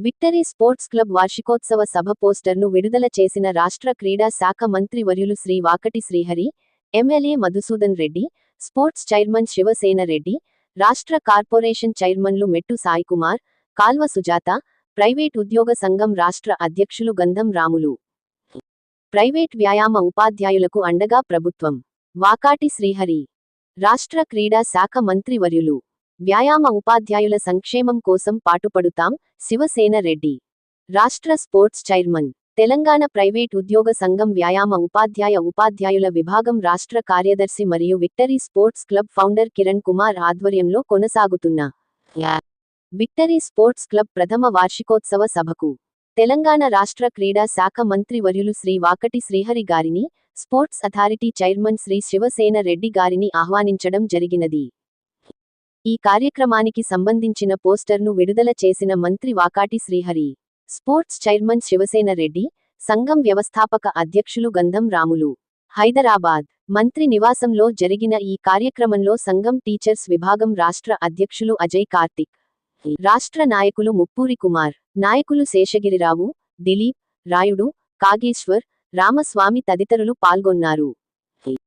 Victory sports club వార్షికోత్సవ సభ పోస్టర్ను విడుదల చేసిన రాష్ట్ర క్రీడా శాఖ మంత్రి వర్యులు Shri Vakati Srihari, MLA Madhusudan Reddy, sports chairman Shivasena Reddy, రాష్ట్ర కార్పొరేషన్ చైర్మన్లు మెట్టు సాయికుమార్, కాల్వ సుజాత, ప్రైవేట్ ఉద్యోగ సంఘం రాష్ట్ర అధ్యక్షులు గంధం రాములు. ప్రైవేట్ వ్యాయామ ఉపాధ్యాయులకు అండగా ప్రభుత్వం. వాకాటి శ్రీహరి. రాష్ట్ర క్రీడా శాఖ మంత్రి వర్యులు. వ్యాయామ ఉపాధ్యాయుల సంక్షేమం కోసం పాటుపడుతాం, శివసేన రెడ్డి. రాష్ట్ర స్పోర్ట్స్ చైర్మన్. తెలంగాణ ప్రైవేట్ ఉద్యోగ సంఘం వ్యాయామ ఉపాధ్యాయుల విభాగం రాష్ట్ర కార్యదర్శి మరియు victory sports club founder Kiran Kumar ఆధ్వర్యంలో కొనసాగుతున్న విక్టరీ స్పోర్ట్స్ క్లబ్ ప్రథమ వార్షికోత్సవ సభకు తెలంగాణ రాష్ట్ర క్రీడా శాఖ మంత్రి వర్యులు శ్రీ వాకటి శ్రీహరి గారిని, sports authority chairman Shri Shivasena Reddy గారిని ఆహ్వానించడం జరిగినది. ఈ కార్యక్రమానికి సంబంధించిన పోస్టర్ను విడుదల చేసిన మంత్రి వాకాటి శ్రీహరి, స్పోర్ట్స్ చైర్మన్ శివసేన రెడ్డి, సంఘం వ్యవస్థాపక అధ్యక్షులు గంధం రాములు. హైదరాబాద్ మంత్రి నివాసంలో జరిగిన ఈ కార్యక్రమంలో సంఘం టీచర్స్ విభాగం రాష్ట్ర అధ్యక్షులు అజయ్ కార్తిక్, రాష్ట్ర నాయకులు ముప్పూరి కుమార్, నాయకులు శేషగిరిరావు, దిలీప్, రాయుడు, కాగేశ్వర్, రామస్వామి తదితరులు పాల్గొన్నారు.